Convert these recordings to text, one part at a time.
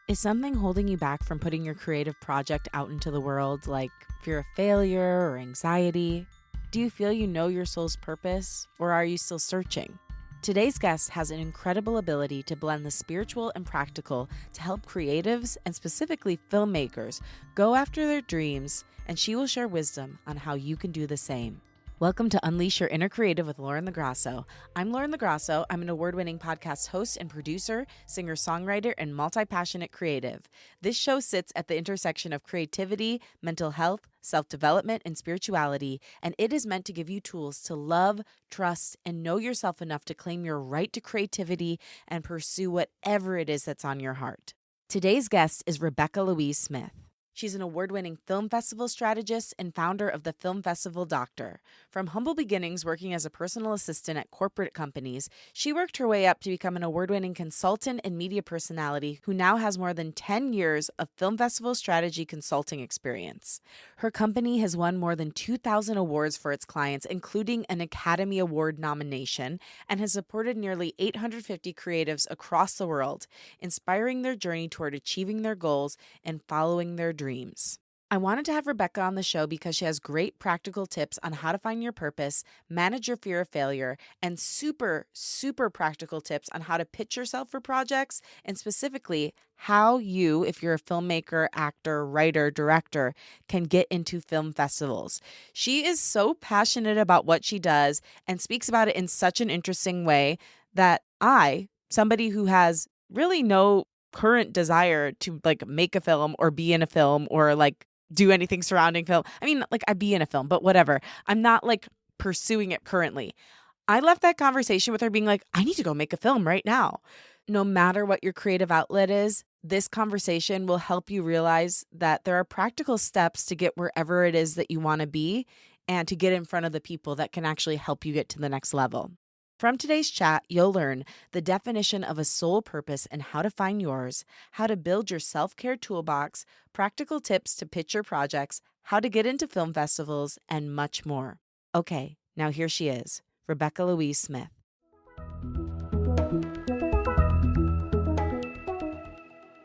Is something holding you back from putting your creative project out into the world, like fear of failure or anxiety? Do you feel you know your soul's purpose, or are you still searching? Today's guest has an incredible ability to blend the spiritual and practical to help creatives, and specifically filmmakers, go after their dreams, and she will share wisdom on how you can do the same. Welcome to Unleash Your Inner Creative with Lauren LaGrasso. I'm Lauren LaGrasso. I'm an award-winning podcast host and producer, singer-songwriter, and multi-passionate creative. This show sits at the intersection of creativity, mental health, self-development, and spirituality, and it is meant to give you tools to love, trust, and know yourself enough to claim your right to creativity and pursue whatever it is that's on your heart. Today's guest is Rebekah Louisa Smith. She's an award-winning film festival strategist and founder of the Film Festival Doctor. From humble beginnings working as a personal assistant at corporate companies, she worked her way up to become an award-winning consultant and media personality who now has more than 10 years of film festival strategy consulting experience. Her company has won more than 2,000 awards for its clients, including an Academy Award nomination, and has supported nearly 850 creatives across the world, inspiring their journey toward achieving their goals and following their dreams. I wanted to have Rebekah on the show because she has great practical tips on how to find your purpose, manage your fear of failure, and super practical tips on how to pitch yourself for projects, and specifically how you, if you're a filmmaker, actor, writer, director, can get into film festivals. She is so passionate about what she does and speaks about it in such an interesting way that I, somebody who has really no current desire to make a film or be in a film or do anything surrounding film. I mean, I'd be in a film, but whatever. I'm not pursuing it currently. I left that conversation with her being like, I need to go make a film right now. No matter what your creative outlet is, this conversation will help you realize that there are practical steps to get wherever it is that you want to be and to get in front of the people that can actually help you get to the next level. From today's chat, you'll learn the definition of a soul purpose and how to find yours, how to build your self-care toolbox, practical tips to pitch your projects, how to get into film festivals, and much more. Okay, now here she is, Rebekah Louisa Smith.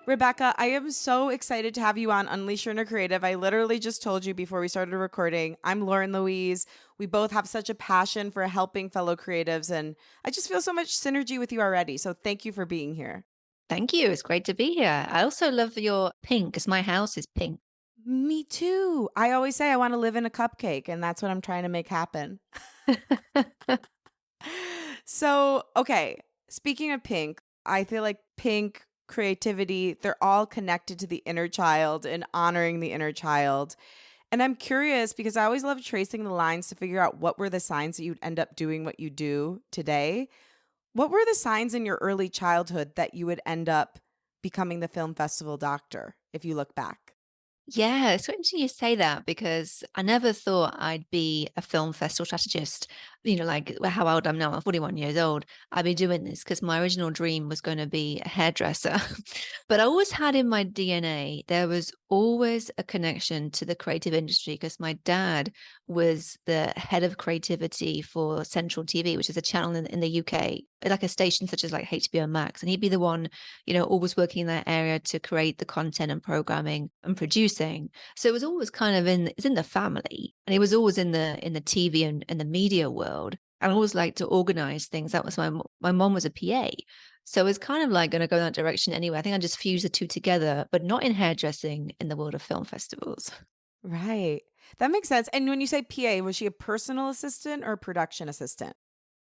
Rebekah, I am so excited to have you on Unleash Your Inner Creative. I literally just told you before we started recording, I'm Lauren Louise. We both have such a passion for helping fellow creatives, and I just feel so much synergy with you already. So thank you for being here. Thank you. It's great to be here. I also love your pink because my house is pink. Me too. I always say I want to live in a cupcake, and that's what I'm trying to make happen. So, okay, speaking of pink, I feel like pink, creativity, they're all connected to the inner child and honoring the inner child. And I'm curious because I always love tracing the lines to figure out what were the signs that you'd end up doing what you do today. What were the signs in your early childhood that you would end up becoming the film festival doctor if you look back? Yeah, it's so interesting you say that because I never thought I'd be a film festival strategist. How old I'm now, I'm 41 years old. I'd be doing this because my original dream was going to be a hairdresser. But I always had in my DNA, there was always a connection to the creative industry because my dad was the head of creativity for Central TV, which is a channel in the UK, like a station such as like HBO Max. And he'd be the one, always working in that area to create the content and programming and producing. So it was always kind of it's in the family, and it was always in the TV and the media world. I always liked to organize things. That was my mom was a PA. So it's kind of like going to go that direction anyway. I think I just fused the two together, but not in hairdressing, in the world of film festivals. Right. That makes sense. And when you say PA, was she a personal assistant or a production assistant?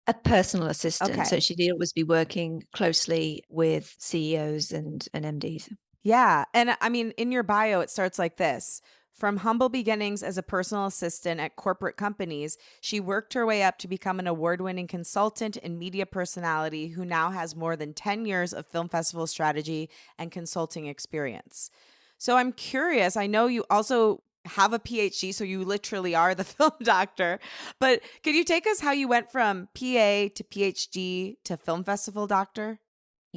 A personal assistant. So Okay. she'd always be working closely with CEOs and MDs. Yeah. And I mean, in your bio, it starts like this. From humble beginnings as a personal assistant at corporate companies, she worked her way up to become an award-winning consultant and media personality who now has more than 10 years of film festival strategy and consulting experience. So I'm curious, I know you also have a PhD, so you literally are the film doctor, but could you take us how you went from PA to PhD to film festival doctor?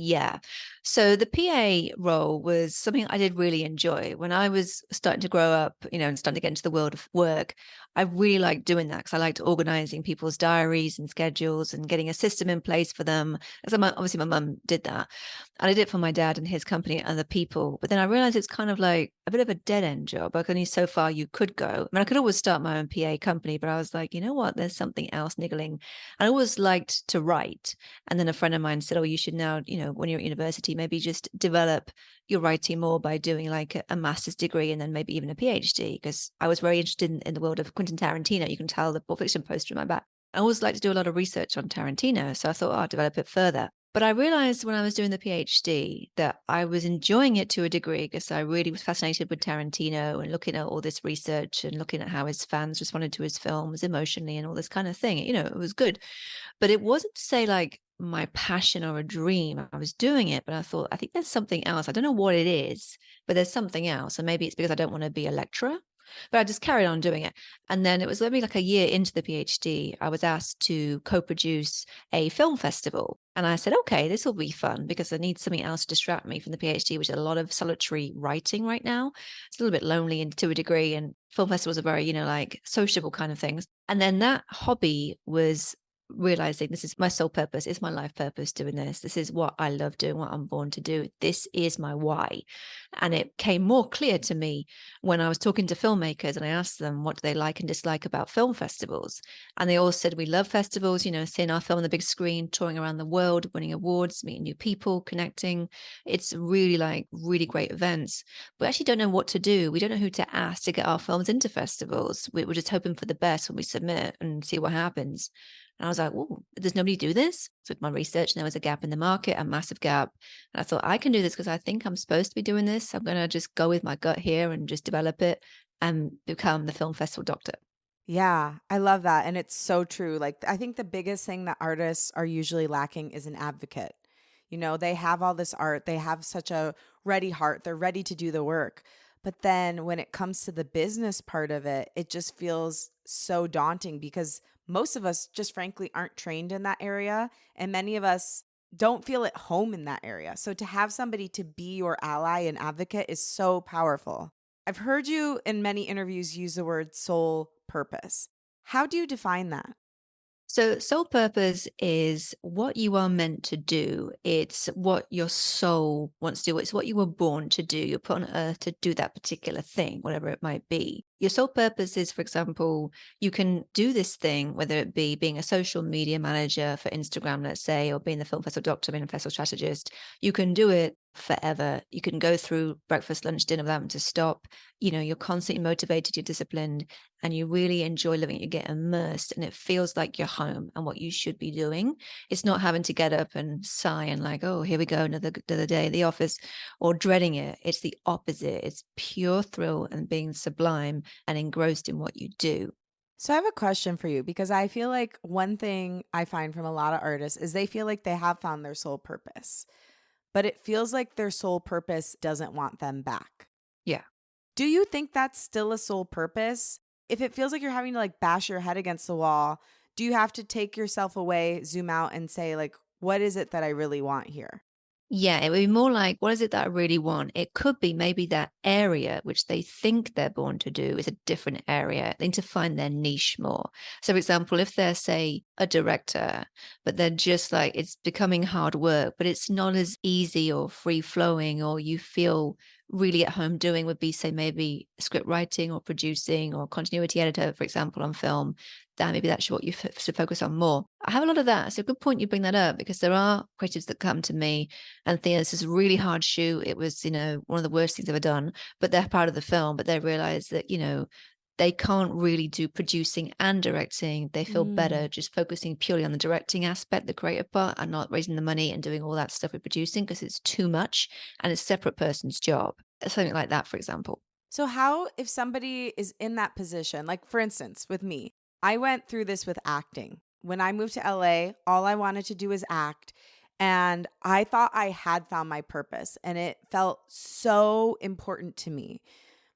Yeah. So the PA role was something I did really enjoy. When I was starting to grow up, and starting to get into the world of work, I really liked doing that because I liked organizing people's diaries and schedules and getting a system in place for them. So obviously my mum did that. And I did it for my dad and his company and other people. But then I realized it's kind of like a bit of a dead end job. Like only so far you could go. I mean, I could always start my own PA company, but I was like, you know what? There's something else niggling. I always liked to write. And then a friend of mine said, "Oh, you should now, when you're at university, maybe just develop your writing more by doing like a master's degree and then maybe even a PhD." Because I was very interested in the world of Quentin Tarantino. You can tell the Pulp Fiction poster in my back. I always like to do a lot of research on Tarantino. So I thought, oh, I'll develop it further. But I realized when I was doing the PhD that I was enjoying it to a degree because I really was fascinated with Tarantino and looking at all this research and looking at how his fans responded to his films emotionally and all this kind of thing. It was good. But it wasn't to say like my passion or a dream. I was doing it, but I thought, I think there's something else. I don't know what it is, but there's something else. And maybe it's because I don't want to be a lecturer, but I just carried on doing it. And then it was maybe like a year into the PhD, I was asked to co-produce a film festival. And I said, okay, this will be fun because I need something else to distract me from the PhD, which is a lot of solitary writing right now. It's a little bit lonely and to a degree. And film festivals are very, like sociable kind of things. And then that hobby was realizing this is my sole purpose, it's my life purpose doing this. This is what I love doing, what I'm born to do. This is my why. And it came more clear to me when I was talking to filmmakers and I asked them what do they like and dislike about film festivals. And they all said, we love festivals, seeing our film on the big screen, touring around the world, winning awards, meeting new people, connecting. It's really like really great events. We actually don't know what to do. We don't know who to ask to get our films into festivals. We're just hoping for the best when we submit and see what happens. And I was like, "Oh, does nobody do this?" So with my research, and there was a gap in the market, a massive gap. And I thought, I can do this because I think I'm supposed to be doing this. I'm going to just go with my gut here and just develop it and become the film festival doctor. Yeah, I love that. And it's so true. Like, I think the biggest thing that artists are usually lacking is an advocate. They have all this art, they have such a ready heart, they're ready to do the work. But then when it comes to the business part of it, it just feels so daunting because most of us just frankly aren't trained in that area. And many of us don't feel at home in that area. So to have somebody to be your ally and advocate is so powerful. I've heard you in many interviews use the word soul purpose. How do you define that? So, soul purpose is what you are meant to do. It's what your soul wants to do. It's what you were born to do. You're put on earth to do that particular thing, whatever it might be. Your sole purpose is, for example, you can do this thing, whether it be being a social media manager for Instagram, let's say, or being the film festival doctor, being a festival strategist. You can do it forever. You can go through breakfast, lunch, dinner without having to stop. You're constantly motivated, you're disciplined, and you really enjoy living it. You get immersed and it feels like you're home and what you should be doing. It's not having to get up and sigh and like, oh, here we go, another day at the office, or dreading it. It's the opposite. It's pure thrill and being sublime and engrossed in what you do. So I have a question for you because I feel like one thing I find from a lot of artists is they feel like they have found their soul purpose, but it feels like their soul purpose doesn't want them back. Yeah. Do you think that's still a soul purpose? If it feels like you're having to like bash your head against the wall, do you have to take yourself away, zoom out and say like what is it that I really want here? Yeah, it would be more like, what is it that I really want? It could be maybe that area which they think they're born to do is a different area. They need to find their niche more. So, for example, if they're, say, a director, but they're just like, it's becoming hard work, but it's not as easy or free flowing, or you feel really at home doing would be, say, maybe script writing or producing or continuity editor, for example, on film, then maybe that's what you should focus on more. I have a lot of that. So, a good point you bring that up because there are creatives that come to me and think this is a really hard shoot. It was, one of the worst things I've ever done, but they're part of the film, but they realize that, they can't really do producing and directing. They feel Mm. better just focusing purely on the directing aspect, the creative part, and not raising the money and doing all that stuff with producing because it's too much and it's a separate person's job. Something like that, for example. So how if somebody is in that position, like for instance, with me, I went through this with acting. When I moved to LA, all I wanted to do was act. And I thought I had found my purpose and it felt so important to me.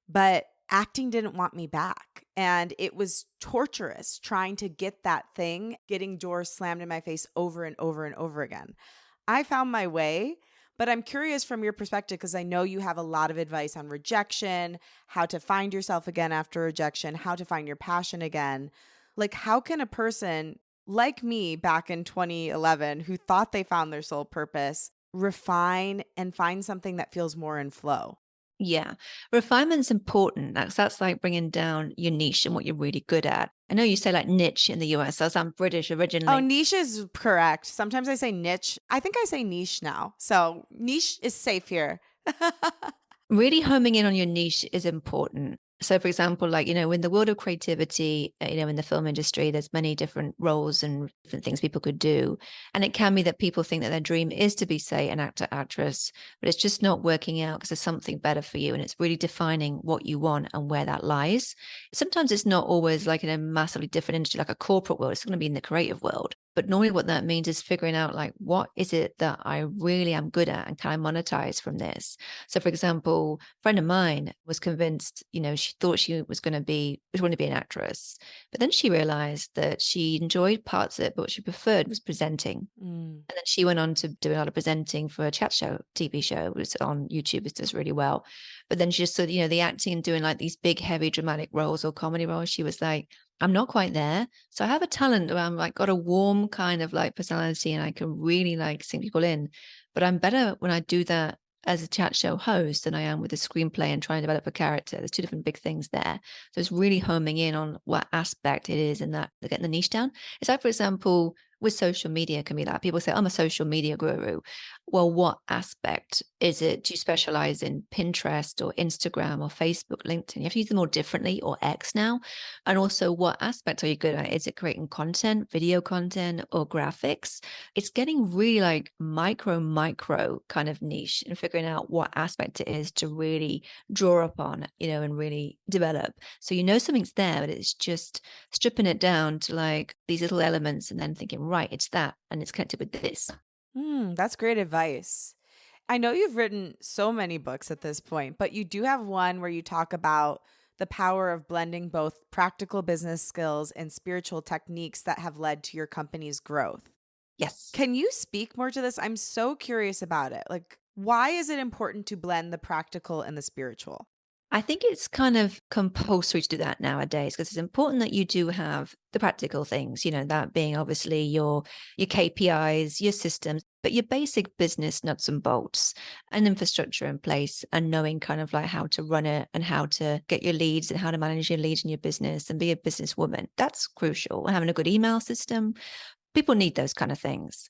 But acting didn't want me back. And it was torturous trying to get that thing, getting doors slammed in my face over and over and over again. I found my way, but I'm curious from your perspective because I know you have a lot of advice on rejection, how to find yourself again after rejection, how to find your passion again. Like, how can a person like me back in 2011 who thought they found their soul purpose refine and find something that feels more in flow? Yeah. Refinement's important. That's like bringing down your niche and what you're really good at. I know you say like niche in the US, as I'm British Oh, originally. niche is correct. Sometimes I say niche. I think I say niche now. So niche is safe here. Really homing in on your niche is important. So, for example, like, in the world of creativity, in the film industry, there's many different roles and different things people could do. And it can be that people think that their dream is to be, say, an actor, actress, but it's just not working out because there's something better for you. And it's really defining what you want and where that lies. Sometimes it's not always like in a massively different industry, like a corporate world. It's going to be in the creative world. But normally what that means is figuring out like, what is it that I really am good at and can I monetize from this? So, for example, a friend of mine was convinced, she thought she was going to be an actress, but then she realized that she enjoyed parts of it, but what she preferred was presenting. Mm. And then she went on to do a lot of presenting for a chat show, TV show. It was on YouTube. It does really well. But then she just said, the acting and doing like these big, heavy, dramatic roles or comedy roles, she was like, I'm not quite there. So I have a talent where I'm like got a warm kind of like personality and I can really like sing people in. But I'm better when I do that as a chat show host than I am with a screenplay and trying to develop a character. There's two different big things there. So it's really homing in on what aspect it is and that getting the niche down. It's like, for example, with social media can be like people say, I'm a social media guru. Well, what aspect is it? Do you specialize in Pinterest or Instagram or Facebook, LinkedIn? You have to use them all differently or X now. And also, what aspect are you good at? Is it creating content, video content, or graphics? It's getting really like micro kind of niche and figuring out what aspect it is to really draw upon, and really develop. So something's there, but it's just stripping it down to like these little elements and then thinking, right, it's that and it's connected with this. That's great advice. I know you've written so many books at this point, but you do have one where you talk about the power of blending both practical business skills and spiritual techniques that have led to your company's growth. Yes. Can you speak more to this? I'm so curious about it. Like, why is it important to blend the practical and the spiritual? I think it's kind of compulsory to do that nowadays because it's important that you do have the practical things, that being obviously your KPIs, your systems, but your basic business nuts and bolts and infrastructure in place and knowing kind of like how to run it and how to get your leads and how to manage your leads in your business and be a businesswoman. That's crucial. Having a good email system, people need those kind of things.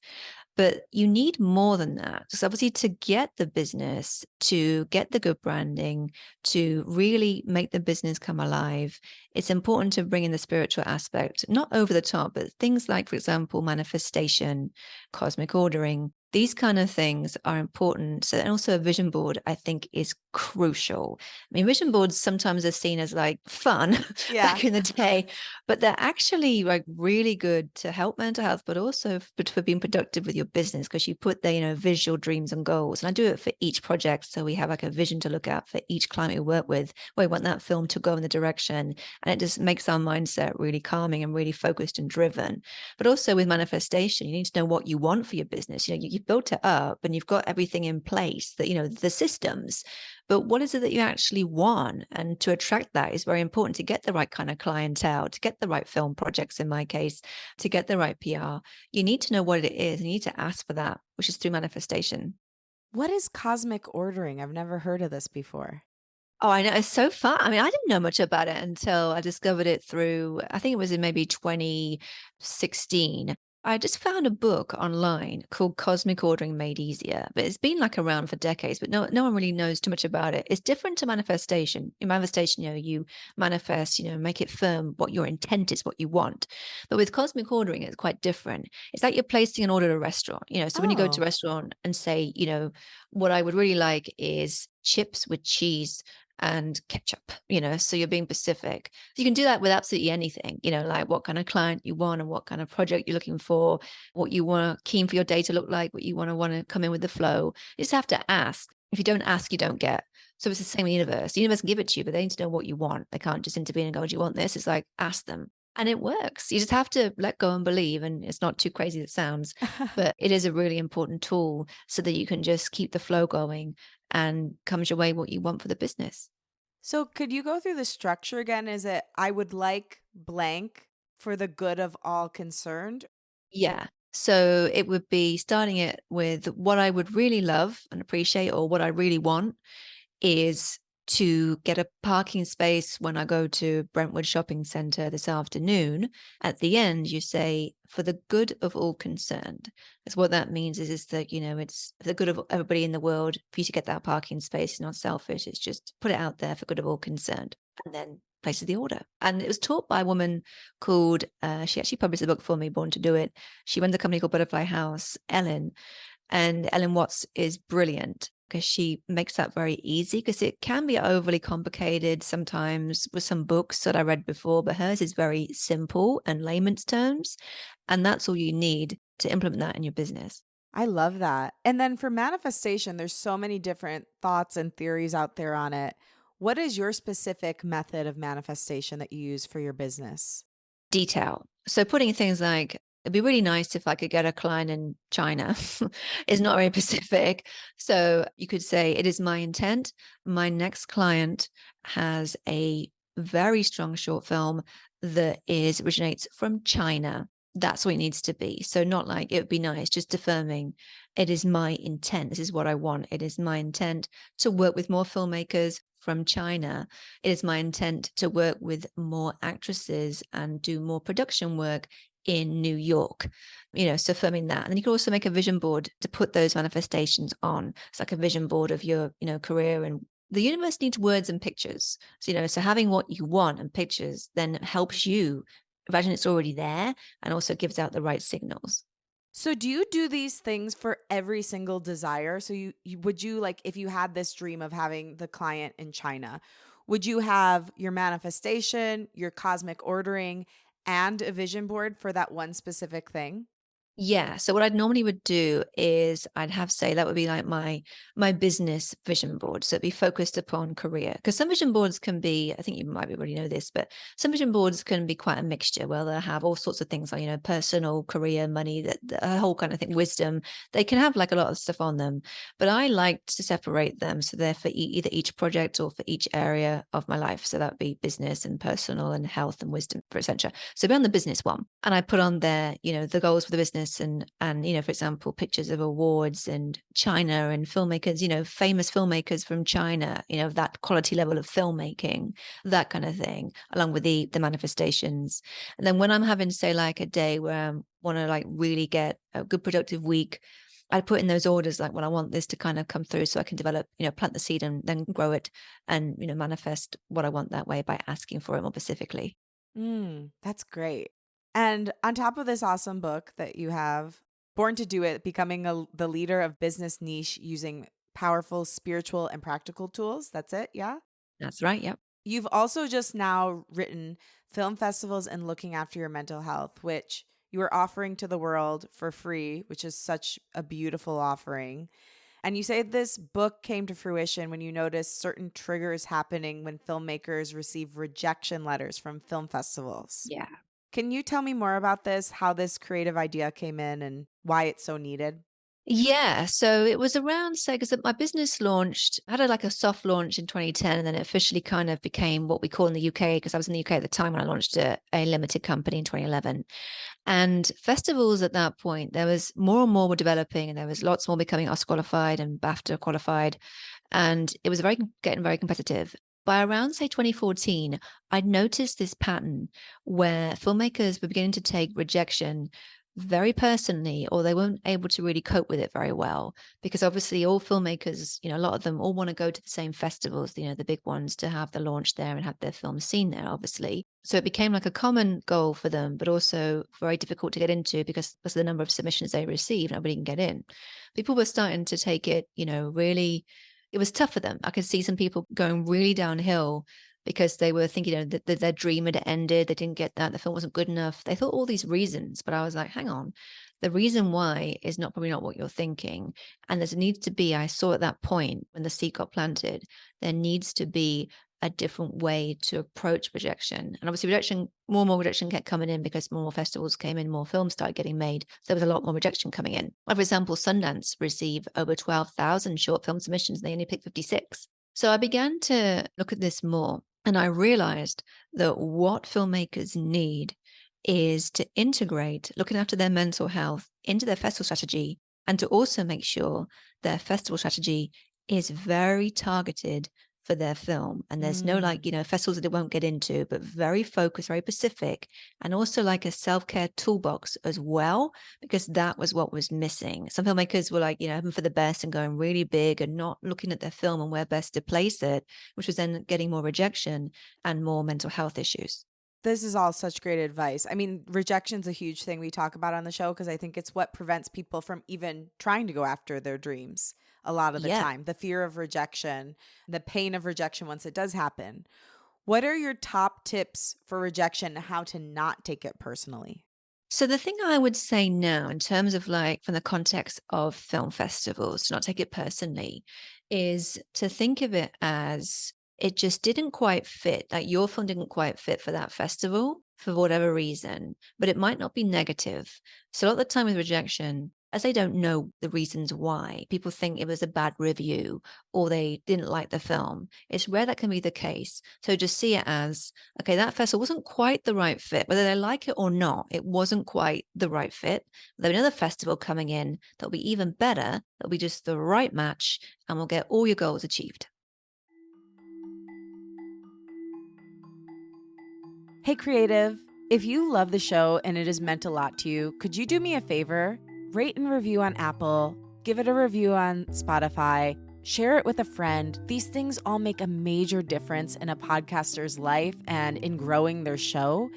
But you need more than that. Because obviously, to get the business, to get the good branding, to really make the business come alive, it's important to bring in the spiritual aspect, not over the top, but things like, for example, manifestation, cosmic ordering. These kind of things are important. So, and also a vision board, I think, is crucial. I mean, vision boards sometimes are seen as like fun Yeah. back in the day, but they're actually like really good to help mental health, but also for being productive with your business because you put the visual dreams and goals. And I do it for each project, so we have like a vision to look at for each client we work with. Where we want that film to go in the direction, and it just makes our mindset really calming and really focused and driven. But also with manifestation, you need to know what you want for your business. You've built it up and you've got everything in place that the systems. But what is it that you actually want? And to attract that is very important to get the right kind of clientele, to get the right film projects, in my case, to get the right PR. You need to know what it is and you need to ask for that, which is through manifestation. What is cosmic ordering? I've never heard of this before. Oh, I know. It's so fun. I mean, I didn't know much about it until I discovered it through, I think it was in maybe 2016. I just found a book online called Cosmic Ordering Made Easier, but it's been like around for decades, but no one really knows too much about it. It's different to manifestation. In manifestation, you manifest, make it firm what your intent is, what you want. But with cosmic ordering, it's quite different. It's like you're placing an order at a restaurant, so when you go to a Oh, restaurant and say, what I would really like is chips with cheese and ketchup, so you're being specific. So you can do that with absolutely anything, like what kind of client you want and what kind of project you're looking for, what you want keen for your day to look like, what you want to come in with the flow. You just have to ask. If you don't ask, you don't get. So it's the same in the universe. The universe can give it to you, but they need to know what you want. They can't just intervene and go, do you want this? It's like, ask them. And it works. You just have to let go and believe, and it's not too crazy as it sounds, but it is a really important tool so that you can just keep the flow going and comes your way what you want for the business. So, could you go through the structure again? Is it I would like blank for the good of all concerned? Yeah. So it would be starting it with what I would really love and appreciate, or what I really want is to get a parking space when I go to Brentwood Shopping Centre this afternoon. At the end, you say, for the good of all concerned. Because what that means is that, it's for the good of everybody in the world for you to get that parking space. It's not selfish. It's just put it out there for good of all concerned. And then places the order. And it was taught by a woman called, she actually published a book for me, Born to Do It. She runs a company called Butterfly House, Ellen. And Ellen Watts is brilliant because she makes that very easy, because it can be overly complicated sometimes with some books that I read before, but hers is very simple and layman's terms. And that's all you need to implement that in your business. I love that. And then for manifestation, there's so many different thoughts and theories out there on it. What is your specific method of manifestation that you use for your business? Detail. So putting things like, it'd be really nice if I could get a client in China is not very specific. So you could say, it is my intent. My next client has a very strong short film that originates from China. That's what it needs to be. So not like it would be nice, just affirming it is my intent. This is what I want. It is my intent to work with more filmmakers from China. It is my intent to work with more actresses and do more production work in New York, so affirming that. And then you can also make a vision board to put those manifestations on. It's like a vision board of your, career. And the universe needs words and pictures. So having what you want and pictures then helps you imagine it's already there, and also gives out the right signals. So do you do these things for every single desire? So you would you like if you had this dream of having the client in China, would you have your manifestation, your cosmic ordering, and a vision board for that one specific thing? Yeah. So what I'd normally would do is I'd have, say, that would be like my business vision board. So it'd be focused upon career. Because some vision boards can be, I think you might already know this, but some vision boards can be quite a mixture where they'll have all sorts of things like, personal, career, money, that a whole kind of thing, wisdom. They can have like a lot of stuff on them. But I like to separate them. So they're for either each project or for each area of my life. So that would be business and personal and health and wisdom, etc. So be on the business one. And I put on there, the goals for the business, and for example, pictures of awards and China and filmmakers, famous filmmakers from China, that quality level of filmmaking, that kind of thing, along with the manifestations. And then when I'm having, say, like a day where I want to like really get a good productive week, I put in those orders like, well, I want this to kind of come through so I can develop, plant the seed and then grow it, and manifest what I want that way by asking for it more specifically. That's great. And on top of this awesome book that you have, Born to Do It, becoming the leader of business niche using powerful spiritual and practical tools. That's it. Yeah. That's right. Yep. You've also just now written Film Festivals and Looking After Your Mental Health, which you are offering to the world for free, which is such a beautiful offering. And you say this book came to fruition when you noticed certain triggers happening when filmmakers receive rejection letters from film festivals. Yeah. Can you tell me more about this, how this creative idea came in and why it's so needed? Yeah, so it was around, say, because my business launched, I had like a soft launch in 2010, and then it officially kind of became what we call in the UK, because I was in the UK at the time when I launched a limited company in 2011. And festivals at that point, there was more and more were developing, and there was lots more becoming Oscar qualified and BAFTA qualified. And it was getting very competitive. By around, say, 2014, I'd noticed this pattern where filmmakers were beginning to take rejection very personally, or they weren't able to really cope with it very well, because obviously all filmmakers, a lot of them all want to go to the same festivals, the big ones, to have the launch there and have their film seen there, obviously. So it became like a common goal for them, but also very difficult to get into because of the number of submissions they receive. Nobody can get in. People were starting to take it, really, it was tough for them. I could see some people going really downhill because they were thinking, that their dream had ended. They didn't get that. The film wasn't good enough. They thought all these reasons, but I was like, hang on, the reason why is probably not what you're thinking. And there needs to be, I saw at that point when the seed got planted, there needs to be a different way to approach rejection. And obviously rejection, more and more rejection kept coming in because more and more festivals came in, more films started getting made. So there was a lot more rejection coming in. Like, for example, Sundance received over 12,000 short film submissions. And they only picked 56. So I began to look at this more, and I realized that what filmmakers need is to integrate looking after their mental health into their festival strategy, and to also make sure their festival strategy is very targeted for their film. And there's no festivals that it won't get into, but very focused, very specific, and also like a self-care toolbox as well, because that was what was missing. Some filmmakers were like, hoping for the best and going really big and not looking at their film and where best to place it, which was then getting more rejection and more mental health issues. This is all such great advice. I mean, rejection's a huge thing we talk about on the show because I think it's what prevents people from even trying to go after their dreams a lot of the Yeah. time. The fear of rejection, the pain of rejection once it does happen. What are your top tips for rejection and how to not take it personally? So the thing I would say now, in terms of like from the context of film festivals, to not take it personally, is to think of it as it just didn't quite fit. Like your film didn't quite fit for that festival for whatever reason, but it might not be negative. So a lot of the time with rejection, as they don't know the reasons why, people think it was a bad review or they didn't like the film. It's rare that can be the case. So just see it as, okay, that festival wasn't quite the right fit. Whether they like it or not, it wasn't quite the right fit. There'll be another festival coming in that'll be even better. That'll be just the right match, and we'll get all your goals achieved. Hey, creative, if you love the show and it has meant a lot to you, could you do me a favor? Rate and review on Apple, give it a review on Spotify, share it with a friend. These things all make a major difference in a podcaster's life and in growing their show.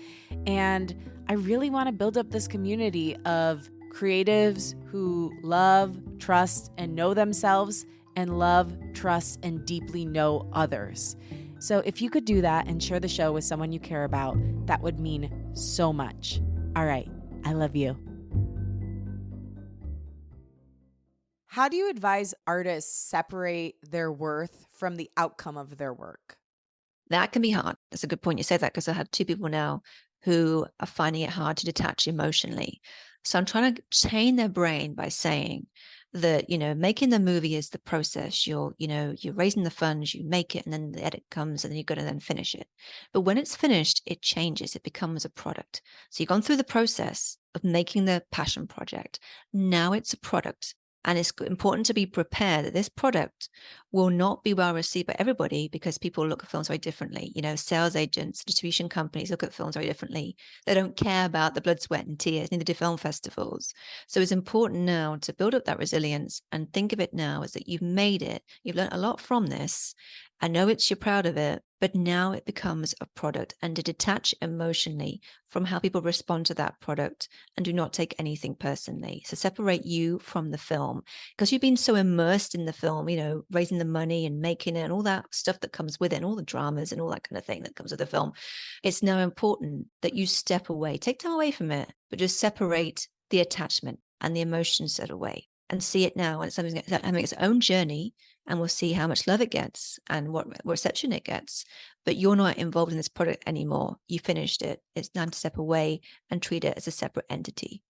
And I really want to build up this community of creatives who love, trust, and know themselves, and love, trust, and deeply know others. So if you could do that and share the show with someone you care about, that would mean so much. All right, I love you. How do you advise artists separate their worth from the outcome of their work? That can be hard. That's a good point you say that, because I have two people now who are finding it hard to detach emotionally. So I'm trying to train their brain by saying that, making the movie is the process. You're raising the funds, you make it, and then the edit comes, and then you've got to then finish it. But when it's finished, it changes. It becomes a product. So you've gone through the process of making the passion project. Now it's a product. And it's important to be prepared that this product will not be well received by everybody, because people look at films very differently. Sales agents, distribution companies look at films very differently. They don't care about the blood, sweat, and tears, neither do film festivals. So it's important now to build up that resilience and think of it now as that you've made it. You've learned a lot from this. I know you're proud of it, but now it becomes a product, and to detach emotionally from how people respond to that product and do not take anything personally. So separate you from the film, because you've been so immersed in the film, raising the money and making it and all that stuff that comes with it, and all the dramas and all that kind of thing that comes with the film. It's now important that you step away, take time away from it, but just separate the attachment and the emotions that away, and see it now. And it's something that's having its own journey, and we'll see how much love it gets and what reception it gets. But you're not involved in this product anymore. You finished it. It's time to step away and treat it as a separate entity.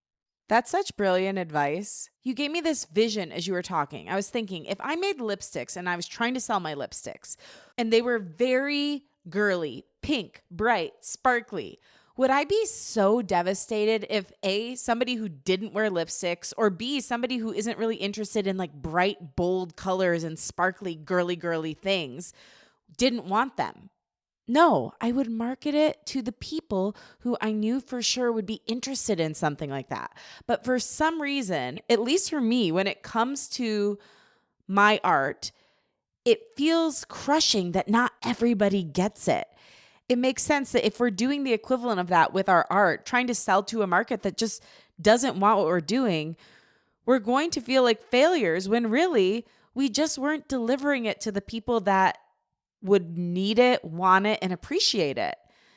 That's such brilliant advice. You gave me this vision as you were talking. I was thinking, if I made lipsticks and I was trying to sell my lipsticks and they were very girly, pink, bright, sparkly, would I be so devastated if A, somebody who didn't wear lipsticks, or B, somebody who isn't really interested in like bright, bold colors and sparkly, girly things didn't want them? No, I would market it to the people who I knew for sure would be interested in something like that. But for some reason, at least for me, when it comes to my art, it feels crushing that not everybody gets it. It makes sense that if we're doing the equivalent of that with our art, trying to sell to a market that just doesn't want what we're doing, we're going to feel like failures when really we just weren't delivering it to the people that would need it, want it, and appreciate it.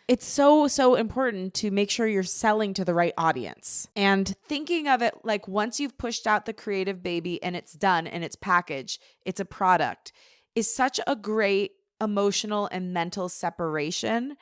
It's so important to make sure you're selling to the right audience. And thinking of it like once you've pushed out the creative baby and it's done and it's packaged, it's a product, is such a great emotional and mental separation.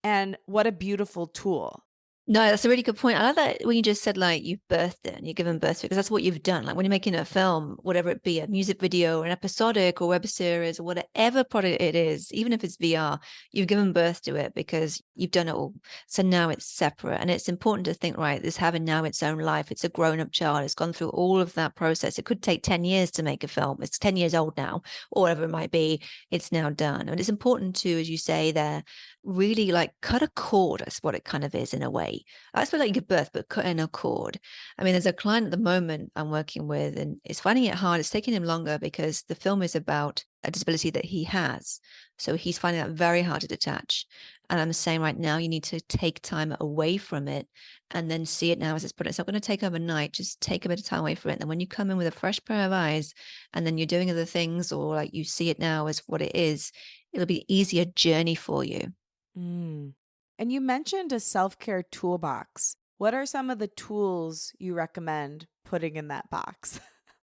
And what a beautiful tool. No, that's a really good point. I love that when you just said like you've birthed it and you've given birth to it, because that's what you've done. Like when you're making a film, whatever it be, a music video or an episodic or web series or whatever product it is, even if it's VR, you've given birth to it because you've done it all. So now it's separate. And it's important to think, right, this having now its own life. It's a grown-up child. It's gone through all of that process. It could take 10 years to make a film. It's 10 years old now, or whatever it might be. It's now done. And it's important to, as you say there, really like cut a cord. That's what it kind of is in a way. I suppose like you give birth, but cutting a cord. I mean, there's a client at the moment I'm working with, and it's finding it hard. It's taking him longer because the film is about a disability that he has. So he's finding that very hard to detach. And I'm saying right now, you need to take time away from it and then see it now as it's product. It's not going to take overnight. Just take a bit of time away from it. And when you come in with a fresh pair of eyes and then you're doing other things or like you see it now as what it is, it'll be an easier journey for you. Mm. And you mentioned a self care toolbox. What are some of the tools you recommend putting in that box?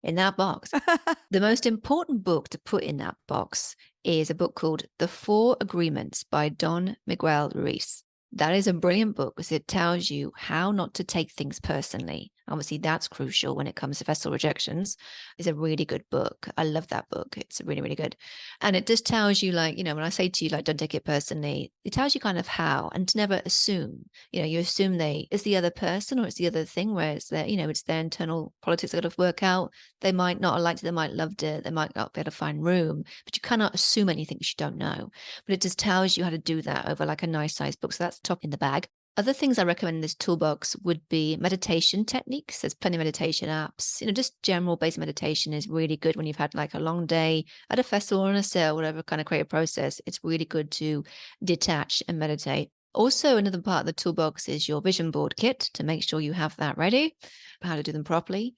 In that box. The most important book to put in that box is a book called The Four Agreements by Don Miguel Ruiz. That is a brilliant book because it tells you how not to take things personally. Obviously, that's crucial when it comes to festival rejections. It's a really good book. I love that book. It's really, really good. And it just tells you, like, when I say to you, like, don't take it personally, it tells you kind of how and to never assume. You assume it's the other person or it's the other thing where it's it's their internal politics that got to work out. They might not have liked it, they might have loved it, they might not be able to find room, but you cannot assume anything you don't know. But it just tells you how to do that over like a nice sized book. So that's top in the bag. Other things I recommend in this toolbox would be meditation techniques. There's plenty of meditation apps. Just general basic meditation is really good when you've had like a long day at a festival or on a sale, whatever kind of creative process. It's really good to detach and meditate. Also, another part of the toolbox is your vision board kit to make sure you have that ready, how to do them properly,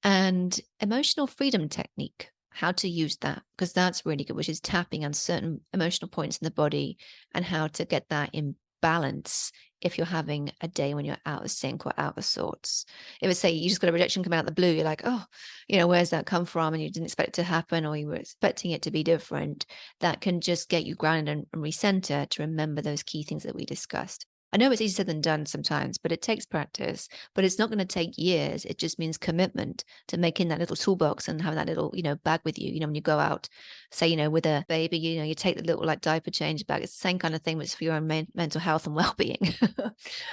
and emotional freedom technique, how to use that, because that's really good, which is tapping on certain emotional points in the body and how to get that in balance if you're having a day when you're out of sync or out of sorts. If it's say you just got a rejection come out of the blue, you're like, oh, where's that come from? And you didn't expect it to happen or you were expecting it to be different. That can just get you grounded and recenter to remember those key things that we discussed. I know it's easier said than done sometimes, but it takes practice. But it's not going to take years. It just means commitment to making that little toolbox and having that little, bag with you. When you go out, say, with a baby, you take the little like diaper change bag. It's the same kind of thing, but it's for your own mental health and well-being.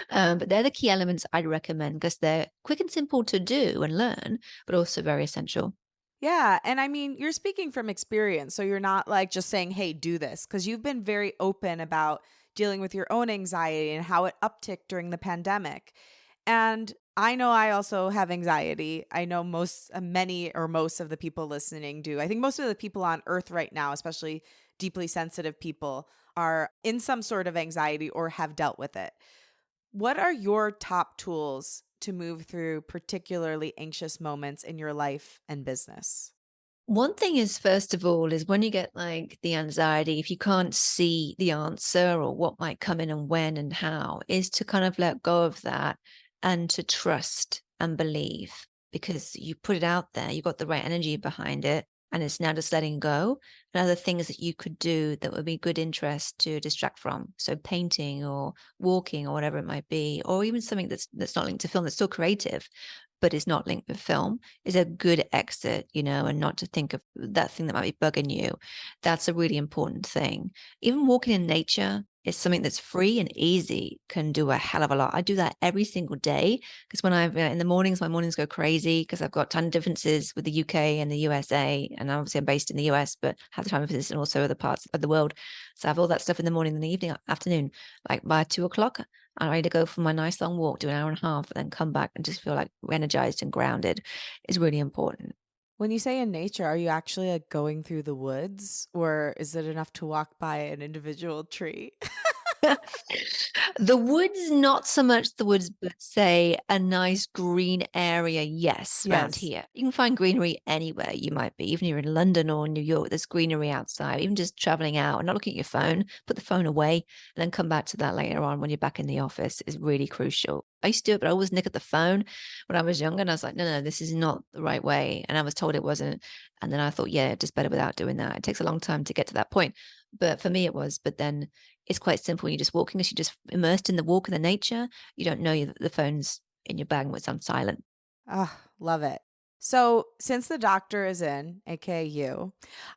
But they're the key elements I'd recommend because they're quick and simple to do and learn, but also very essential. Yeah. And I mean, you're speaking from experience. So you're not like just saying, hey, do this, because you've been very open about dealing with your own anxiety and how it upticked during the pandemic. And I know I also have anxiety. I know many or most of the people listening do. I think most of the people on earth right now, especially deeply sensitive people, are in some sort of anxiety or have dealt with it. What are your top tools to move through particularly anxious moments in your life and business? One thing is, first of all, is when you get like the anxiety, if you can't see the answer or what might come in and when and how, is to kind of let go of that and to trust and believe because you put it out there, you got the right energy behind it, and it's now just letting go. And other things that you could do that would be good interest to distract from. So painting or walking or whatever it might be, or even something that's not linked to film, that's still creative but is not linked with film is a good exit, and not to think of that thing that might be bugging you. That's a really important thing. Even walking in nature is something that's free and easy, can do a hell of a lot. I do that every single day because when I've in the mornings, my mornings go crazy because I've got ton of differences with the UK and the USA. And obviously I'm based in the US, but half the time I'm visiting also other parts of the world. So I have all that stuff in the morning and the evening, afternoon, like by 2 o'clock. I'm ready to go for my nice long walk, do an hour and a half, and then come back and just feel like energized and grounded is really important. When you say in nature, are you actually like going through the woods or is it enough to walk by an individual tree? The woods, not so much the woods, but say a nice green area, yes, around Yes. here. You can find greenery anywhere you might be. Even if you're in London or New York, there's greenery outside. Even just traveling out and not looking at your phone, put the phone away, and then come back to that later on when you're back in the office is really crucial. I used to do it, but I always nick at the phone when I was younger, and I was like, no, no, this is not the right way. And I was told it wasn't. And then I thought, yeah, just better without doing that. It takes a long time to get to that point. But for me, it was. But then it's quite simple. You're just walking, as you're just immersed in the walk and the nature. You don't know the phone's in your bag when it's on silent. Oh, love it. So, since the doctor is in, aka you,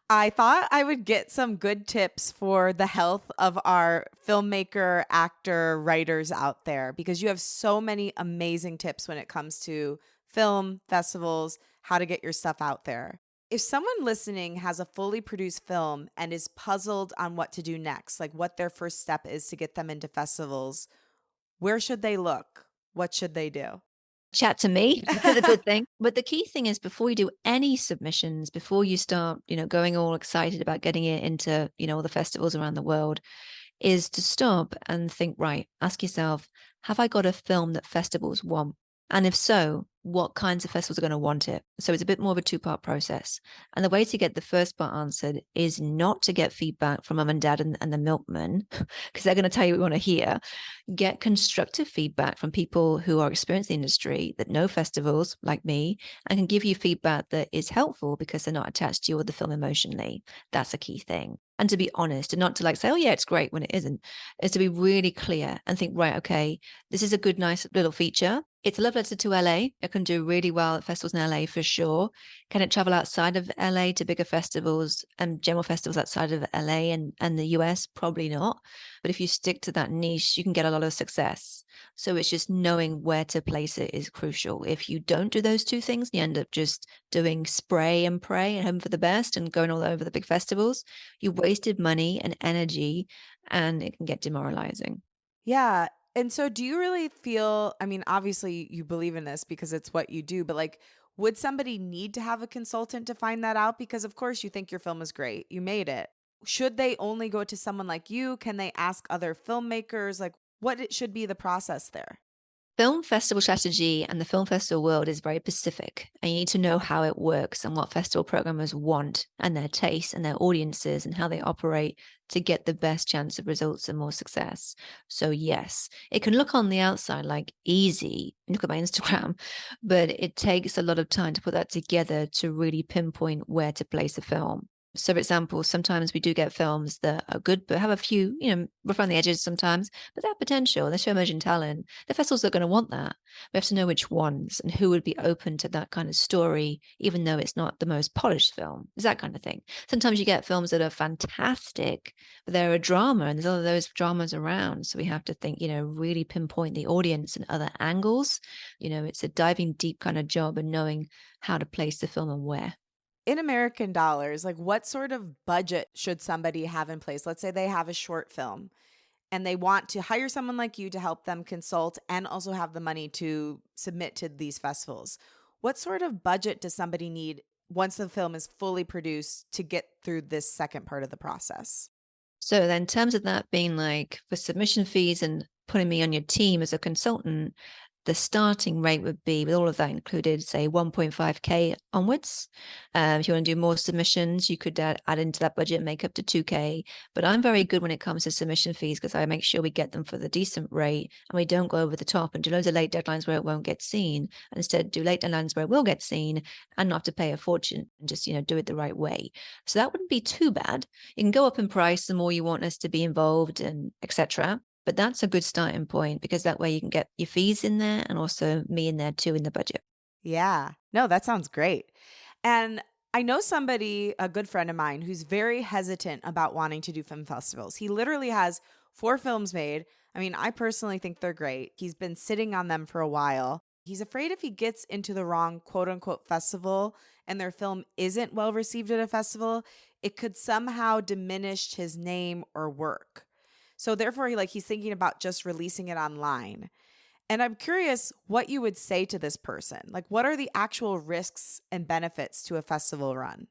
I thought I would get some good tips for the health of our filmmaker, actor, writers out there because you have so many amazing tips when it comes to film, festivals, how to get your stuff out there. If someone listening has a fully produced film and is puzzled on what to do next, like what their first step is to get them into festivals, where should they look? What should they do? Chat to me is a good thing. But the key thing is before you do any submissions, before you start, going all excited about getting it into, all the festivals around the world, is to stop and think, right, ask yourself, have I got a film that festivals want? And if so, what kinds of festivals are going to want it? So it's a bit more of a two-part process. And the way to get the first part answered is not to get feedback from mum and dad and the milkman, because they're going to tell you what we want to hear. Get constructive feedback from people who are experienced in the industry that know festivals like me and can give you feedback that is helpful because they're not attached to you or the film emotionally. That's a key thing. And to be honest and not to say, oh, yeah, it's great when it isn't, is to be really clear and think, right, okay, this is a good, nice little feature. It's a love letter to LA. It can do really well at festivals in LA for sure. Can it travel outside of LA to bigger festivals and general festivals outside of LA and the US? Probably not. But if you stick to that niche, you can get a lot of success. So it's just knowing where to place it is crucial. If you don't do those two things, you end up just doing spray and pray and hope for the best and going all over the big festivals. You wasted money and energy, and it can get demoralizing. Yeah. And so do you really feel, I mean, obviously you believe in this because it's what you do, but like, would somebody need to have a consultant to find that out? Because of course you think your film is great. You made it. Should they only go to someone like you? Can they ask other filmmakers? Like, what it should be the process there? Film festival strategy and the film festival world is very specific, and you need to know how it works and what festival programmers want and their tastes and their audiences and how they operate to get the best chance of results and more success. So, yes, it can look on the outside like easy. Look at my Instagram, but it takes a lot of time to put that together to really pinpoint where to place a film. So, for example, sometimes we do get films that are good, but have a few, rough around the edges sometimes, but they have potential. They show emerging talent. The festivals are going to want that. We have to know which ones and who would be open to that kind of story, even though it's not the most polished film. It's that kind of thing. Sometimes you get films that are fantastic, but they're a drama and there's all of those dramas around. So we have to think, really pinpoint the audience and other angles. It's a diving deep kind of job and knowing how to place the film and where. In American dollars, like what sort of budget should somebody have in place? Let's say they have a short film and they want to hire someone like you to help them consult and also have the money to submit to these festivals. What sort of budget does somebody need once the film is fully produced to get through this second part of the process? So then in terms of that being like for submission fees and putting me on your team as a consultant, the starting rate would be, with all of that included, say 1.5K onwards. If you want to do more submissions, you could add into that budget and make up to 2K. But I'm very good when it comes to submission fees because I make sure we get them for the decent rate and we don't go over the top and do loads of late deadlines where it won't get seen. And instead, do late deadlines where it will get seen and not have to pay a fortune and just, do it the right way. So that wouldn't be too bad. You can go up in price the more you want us to be involved and etc. But that's a good starting point because that way you can get your fees in there and also me in there too in the budget. Yeah. No, that sounds great. And I know somebody, a good friend of mine, who's very hesitant about wanting to do film festivals. He literally has 4 films made. I mean, I personally think they're great. He's been sitting on them for a while. He's afraid if he gets into the wrong quote unquote festival and their film isn't well received at a festival, it could somehow diminish his name or work. So therefore, he's thinking about just releasing it online. And I'm curious what you would say to this person. Like, what are the actual risks and benefits to a festival run?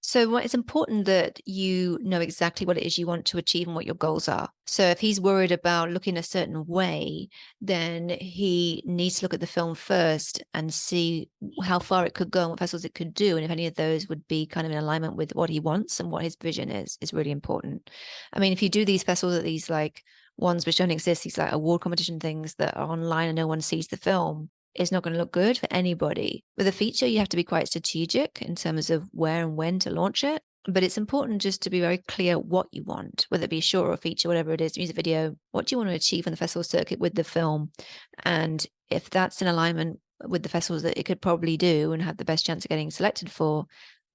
So what it's important that you know exactly what it is you want to achieve and what your goals are. So if he's worried about looking a certain way, then he needs to look at the film first and see how far it could go and what festivals it could do. And if any of those would be kind of in alignment with what he wants and what his vision is really important. I mean, if you do these festivals at these like ones which don't exist, these like award competition things that are online and no one sees the film, it's not going to look good for anybody. With a feature, you have to be quite strategic in terms of where and when to launch it. But it's important just to be very clear what you want, whether it be a short or a feature, whatever it is, music video. What do you want to achieve on the festival circuit with the film? And if that's in alignment with the festivals that it could probably do and have the best chance of getting selected for,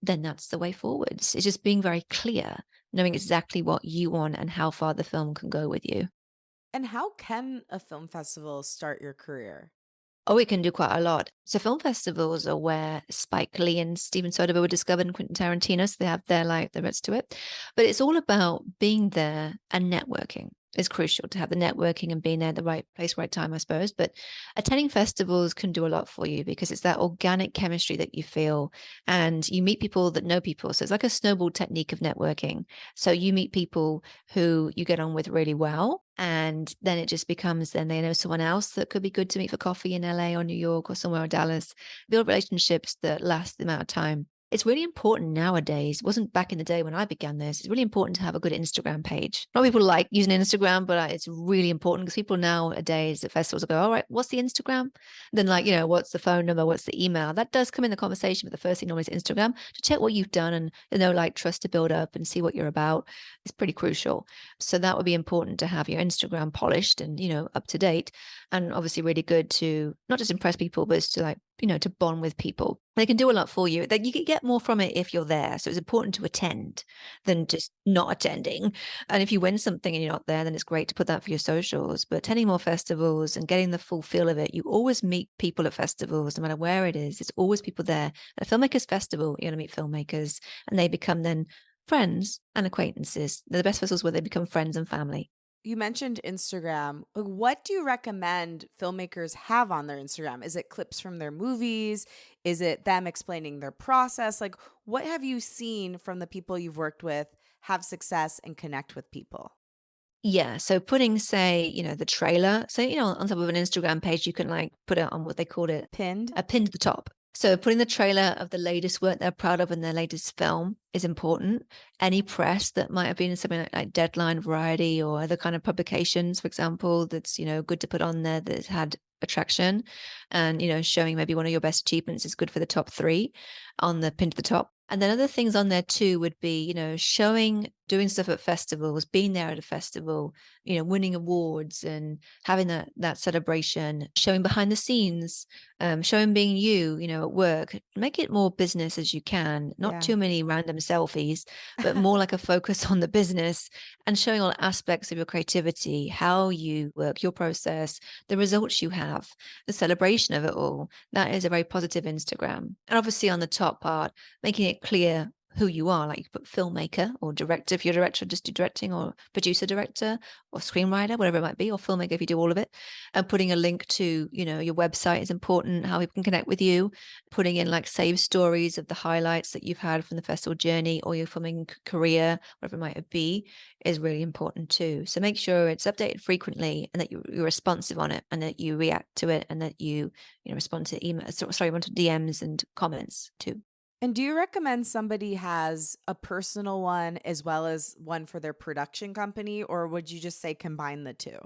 then that's the way forwards. It's just being very clear, knowing exactly what you want and how far the film can go with you. And how can a film festival start your career? Oh, it can do quite a lot. So film festivals are where Spike Lee and Steven Soderbergh were discovered and Quentin Tarantino, so they have their roots to it. But it's all about being there and networking. It's crucial to have the networking and being there at the right place, right time, I suppose. But attending festivals can do a lot for you because it's that organic chemistry that you feel and you meet people that know people. So it's like a snowball technique of networking. So you meet people who you get on with really well. And then it just becomes then they know someone else that could be good to meet for coffee in LA or New York or somewhere or Dallas. Build relationships that last the amount of time. It's really important nowadays. It wasn't back in the day when I began this. It's really important to have a good Instagram page. Not people like using Instagram, but it's really important because people nowadays at festivals will go, all right, what's the Instagram? Then what's the phone number? What's the email? That does come in the conversation, but the first thing normally is Instagram to check what you've done and like trust to build up and see what you're about. It's pretty crucial. So that would be important to have your Instagram polished and, up to date and obviously really good to not just impress people, but it's to to bond with people. They can do a lot for you. That you can get more from it if you're there. So it's important to attend than just not attending. And if you win something and you're not there, then it's great to put that for your socials. But attending more festivals and getting the full feel of it, you always meet people at festivals, no matter where it is. There's always people there. At a filmmakers festival, you're going to meet filmmakers and they become then friends and acquaintances. They're the best festivals where they become friends and family. You mentioned Instagram. Like, what do you recommend filmmakers have on their Instagram? Is it clips from their movies? Is it them explaining their process? Like, what have you seen from the people you've worked with have success and connect with people? Yeah. So putting, say, the trailer. So, on top of an Instagram page, you can like put it on what they called it Pinned? a pin to the top. So putting the trailer of the latest work they're proud of in their latest film is important. Any press that might have been in something like Deadline, Variety, or other kind of publications, for example, that's, good to put on there that's had attraction and, showing maybe one of your best achievements is good for the top three on the pin to the top. And then other things on there too would be, showing, doing stuff at festivals, being there at a festival, winning awards and having that celebration, showing behind the scenes, showing being you, at work. Make it more business as you can, not Yeah. too many random selfies, but more like a focus on the business and showing all aspects of your creativity, how you work, your process, the results you have, the celebration of it all. That is a very positive Instagram. And obviously on the top part, making it clear who you are. Like you put filmmaker or director if you're a director, just do directing, or producer director or screenwriter, whatever it might be, or filmmaker if you do all of it. And putting a link to, your website is important, how people can connect with you, putting in like save stories of the highlights that you've had from the festival journey or your filming career, whatever it might be, is really important too. So make sure it's updated frequently and that you're responsive on it and that you react to it and that you respond to emails, respond to DMs and comments too. And do you recommend somebody has a personal one as well as one for their production company, or would you just say combine the two?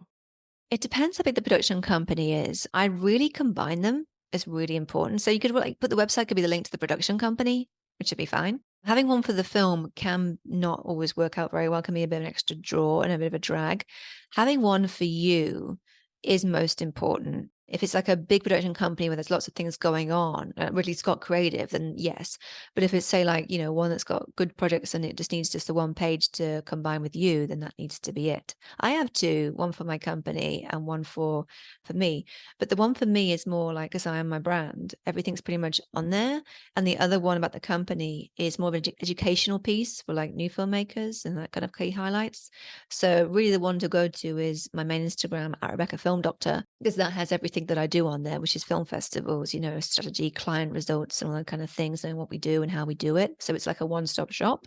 It depends how big the production company is. I really combine them. It's really important. So you could like put the website could be the link to the production company, which should be fine. Having one for the film can not always work out very well, can be a bit of an extra draw and a bit of a drag. Having one for you is most important. If it's like a big production company where there's lots of things going on, Ridley Scott creative, then yes. But if it's say like, one that's got good projects and it just needs just the one page to combine with you, then that needs to be it. I have two, one for my company and one for me. But the one for me is more like as I am my brand, everything's pretty much on there. And the other one about the company is more of an educational piece for like new filmmakers and that kind of key highlights. So really the one to go to is my main Instagram at Rebekah Film Doctor, because that has everything everything that I do on there, which is film festivals, strategy, client results, and all that kind of things, and what we do and how we do it. So it's like a one-stop shop.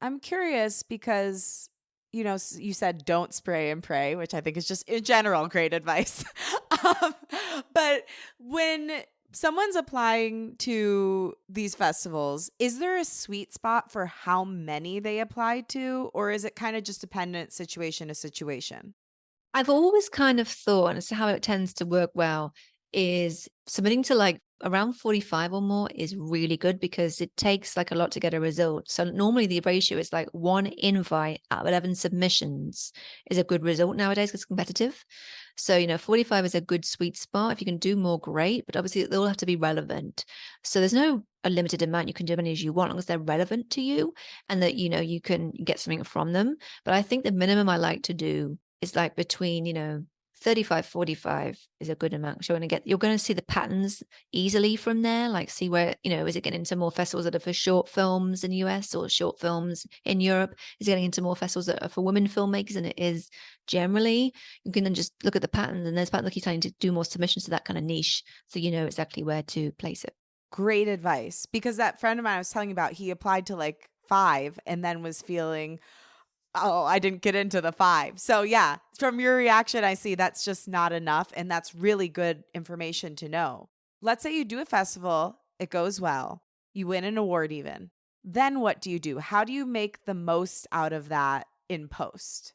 I'm curious because, you said don't spray and pray, which I think is just in general great advice. um, but when someone's applying to these festivals, is there a sweet spot for how many they apply to, or is it kind of just dependent situation to situation? I've always kind of thought, and it's how it tends to work well, is submitting to like around 45 or more is really good because it takes like a lot to get a result. So normally the ratio is like one invite out of 11 submissions is a good result nowadays because it's competitive. So, 45 is a good sweet spot. If you can do more, great, but obviously they all have to be relevant. So there's no a limited amount. You can do as many as you want, as long as they're relevant to you and that, you can get something from them. But I think the minimum I like to do is like between, 35, 45 is a good amount. So you're going to see the patterns easily from there. Like see where, is it getting into more festivals that are for short films in the US or short films in Europe? Is it getting into more festivals that are for women filmmakers? And it is generally, you can then just look at the patterns and there's about lucky time to do more submissions to that kind of niche. So you know exactly where to place it. Great advice, because that friend of mine I was telling you about, he applied to like five and then was feeling, oh, I didn't get into the five. So, yeah, from your reaction, I see that's just not enough. And that's really good information to know. Let's say you do a festival, it goes well, you win an award even. Then what do you do? How do you make the most out of that in post?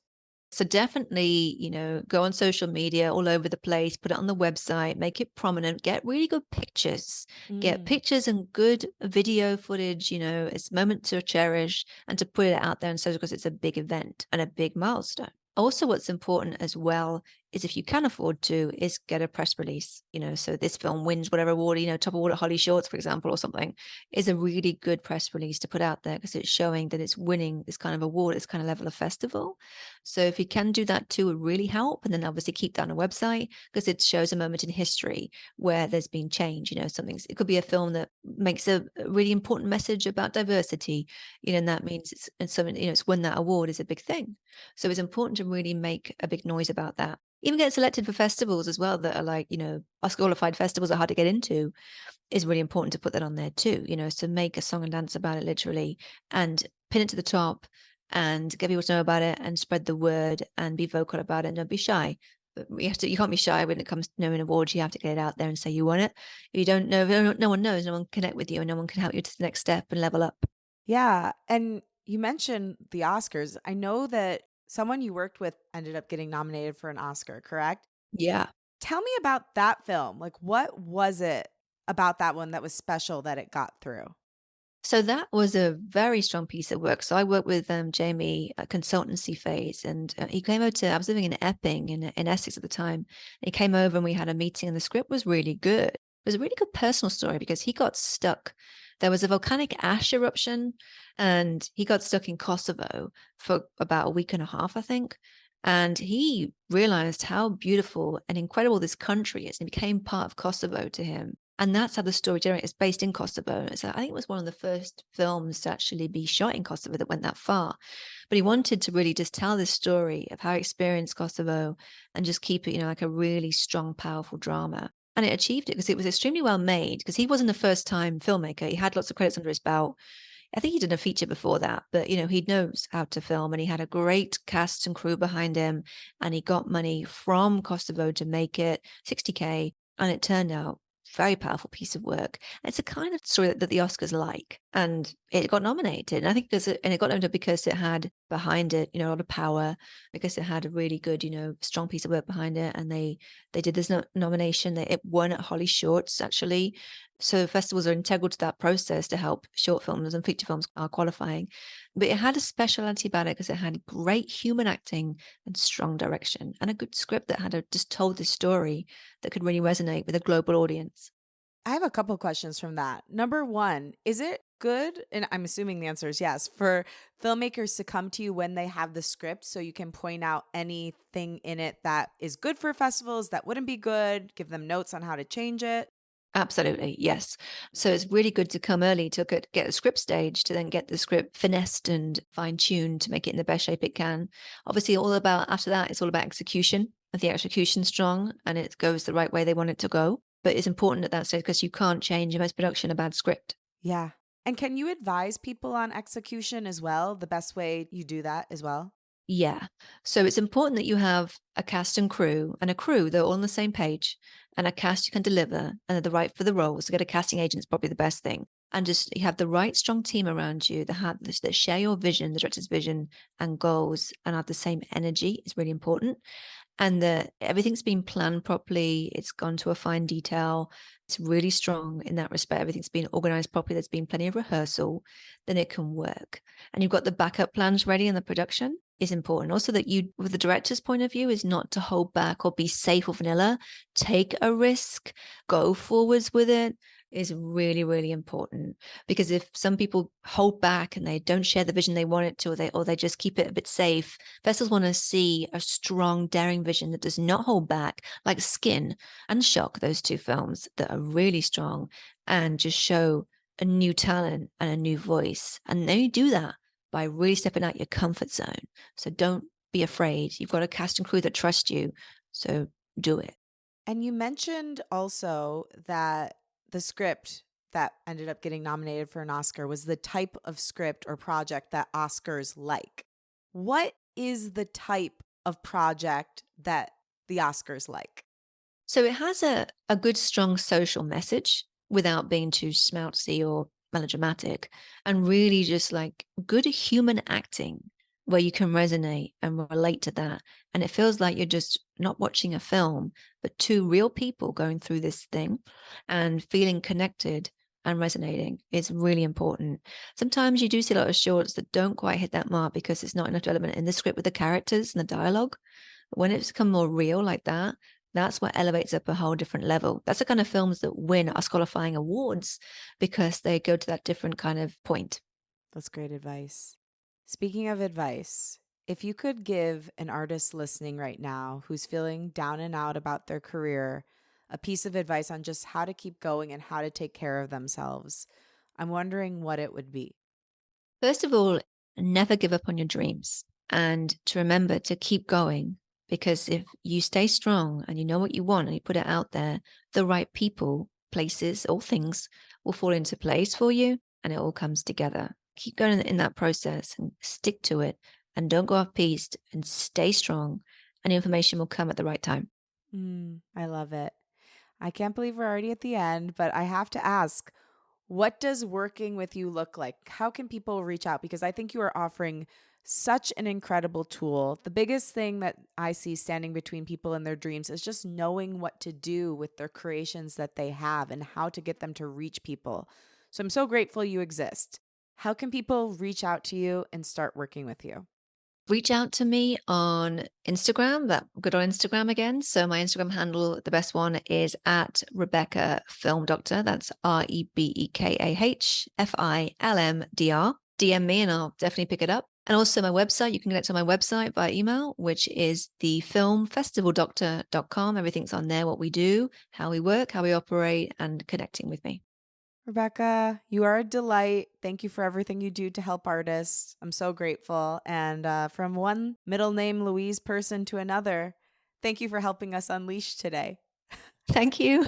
So definitely, go on social media all over the place, put it on the website, make it prominent, get really good pictures, get Mm. pictures and good video footage, it's a moment to cherish and to put it out there and so because it's a big event and a big milestone. Also, what's important as well is if you can afford to, is get a press release. So this film wins whatever award, top award at Holly Shorts, for example, or something, is a really good press release to put out there because it's showing that it's winning this kind of award, this kind of level of festival. So if you can do that too, it would really help. And then obviously keep that on a website because it shows a moment in history where there's been change. It could be a film that makes a really important message about diversity, and that means it's something, it's won that award is a big thing. So it's important to really make a big noise about that. Even get selected for festivals as well that are like, Oscar qualified festivals are hard to get into is really important to put that on there too, so make a song and dance about it literally and pin it to the top and get people to know about it and spread the word and be vocal about it and don't be shy. But you can't be shy when it comes to knowing awards. You have to get it out there and say you want it. If you don't know, if no one knows, no one can connect with you and no one can help you to the next step and level up. Yeah. And you mentioned the Oscars. I know that someone you worked with ended up getting nominated for an Oscar, correct? Yeah. Tell me about that film. Like, what was it about that one that was special that it got through? So that was a very strong piece of work. So I worked with Jamie at consultancy phase, and he came over to. I was living in Epping in Essex at the time. He came over and we had a meeting, and the script was really good. It was a really good personal story because he got stuck. There was a volcanic ash eruption, and he got stuck in Kosovo for about a week and a half, I think. And he realized how beautiful and incredible this country is, and became part of Kosovo to him. And that's how the story generates. It's based in Kosovo. So I think it was one of the first films to actually be shot in Kosovo that went that far. But he wanted to really just tell this story of how he experienced Kosovo and just keep it, like a really strong, powerful drama. And it achieved it because it was extremely well made because he wasn't a first time filmmaker. He had lots of credits under his belt. I think he did a feature before that, but he knows how to film and he had a great cast and crew behind him and he got money from Kosovo to make it 60K and it turned out very powerful piece of work. And it's a kind of story that the Oscars like, and it got nominated. And I think and it got nominated because it had behind it, a lot of power, because it had a really good, strong piece of work behind it. And they did this nomination. It won at Holly Shorts actually. So festivals are integral to that process to help short films and feature films are qualifying. But it had a speciality about it because it had great human acting and strong direction and a good script that just told this story that could really resonate with a global audience. I have a couple questions from that. Number one, is it good? And I'm assuming the answer is yes, for filmmakers to come to you when they have the script so you can point out anything in it that is good for festivals that wouldn't be good, give them notes on how to change it? Absolutely, yes. So it's really good to come early to get the script stage, to then get the script finessed and fine tuned to make it in the best shape it can. Obviously, all about after that, it's all about execution. the execution strong and it goes the right way they want it to go. But it's important at that stage because you can't change in post-production a bad script. Yeah. And can you advise people on execution as well? The best way you do that as well? Yeah. So it's important that you have a cast and crew, and a crew they're all on the same page, and a cast you can deliver and they're the right for the role. So get a casting agent is probably the best thing. And just you have the right strong team around you that share your vision, the director's vision and goals, and have the same energy is really important. And that everything's been planned properly. It's gone to a fine detail. It's really strong in that respect. Everything's been organized properly. There's been plenty of rehearsal. Then it can work. And you've got the backup plans ready in the production is important. Also that you, with the director's point of view, is not to hold back or be safe or vanilla. Take a risk, go forwards with it is really, really important. Because if some people hold back and they don't share the vision they want it to, or they just keep it a bit safe, festivals want to see a strong, daring vision that does not hold back, like Skin and Shock, those two films that are really strong and just show a new talent and a new voice. And then you do that by really stepping out your comfort zone. So don't be afraid. You've got a cast and crew that trust you. So do it. And you mentioned also that the script that ended up getting nominated for an Oscar was the type of script or project that Oscars like. What is the type of project that the Oscars like? So it has a good, strong social message without being too schmaltzy or melodramatic, and really just like good human acting where you can resonate and relate to that. And it feels like you're just not watching a film, but two real people going through this thing and feeling connected and resonating is really important. Sometimes you do see a lot of shorts that don't quite hit that mark because it's not enough development in the script with the characters and the dialogue. But when it's become more real like that, that's what elevates up a whole different level. That's the kind of films that win Oscar qualifying awards because they go to that different kind of point. That's great advice. Speaking of advice, if you could give an artist listening right now who's feeling down and out about their career a piece of advice on just how to keep going and how to take care of themselves, I'm wondering what it would be. First of all, never give up on your dreams and to remember to keep going, because if you stay strong and you know what you want and you put it out there, the right people, places, or things will fall into place for you and it all comes together. Keep going in that process and stick to it and don't go off piste and stay strong, and information will come at the right time. I love it. I can't believe we're already at the end, but I have to ask, what does working with you look like? How can people reach out? Because I think you are offering such an incredible tool. The biggest thing that I see standing between people and their dreams is just knowing what to do with their creations that they have and how to get them to reach people. So I'm so grateful you exist. How can people reach out to you and start working with you? Reach out to me on Instagram, that good on Instagram again. So my Instagram handle, the best one is at Rebekah Film Doctor. That's REBEKAH FILMDR. DM me and I'll definitely pick it up. And also my website, you can connect to my website via email, which is thefilmfestivaldoctor.com. Everything's on there, what we do, how we work, how we operate, and connecting with me. Rebekah, you are a delight. Thank you for everything you do to help artists. I'm so grateful. And from one middle name Louise person to another, thank you for helping us unleash today. Thank you.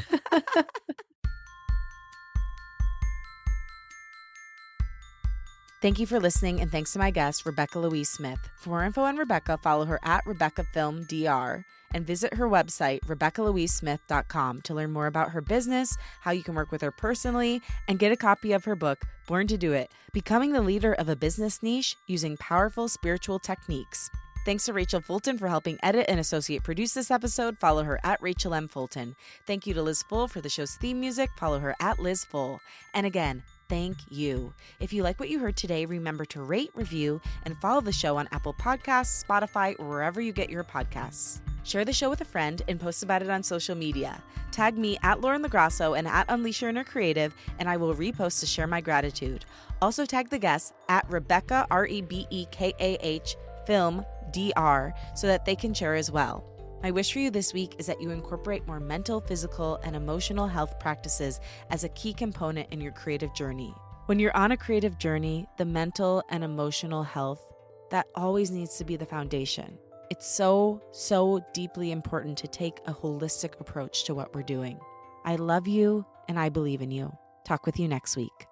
Thank you for listening, and thanks to my guest, Rebekah Louisa Smith. For more info on Rebekah, follow her at Rebekah Film DR and visit her website, RebekahLouiseSmith.com, to learn more about her business, how you can work with her personally, and get a copy of her book, Born to Do It, Becoming the Leader of a Business Niche Using Powerful Spiritual Techniques. Thanks to Rachel Fulton for helping edit and associate produce this episode. Follow her at Rachel M. Fulton. Thank you to Liz Full for the show's theme music. Follow her at Liz Full. And again, thank you. If you like what you heard today, remember to rate, review, and follow the show on Apple Podcasts, Spotify, or wherever you get your podcasts. Share the show with a friend and post about it on social media. Tag me at Lauren Lagrasso and at Unleash Your Inner Creative, and I will repost to share my gratitude. Also tag the guests at Rebekah, REBEKAH, Film DR, so that they can share as well. My wish for you this week is that you incorporate more mental, physical, and emotional health practices as a key component in your creative journey. When you're on a creative journey, the mental and emotional health, that always needs to be the foundation. It's so, so deeply important to take a holistic approach to what we're doing. I love you and I believe in you. Talk with you next week.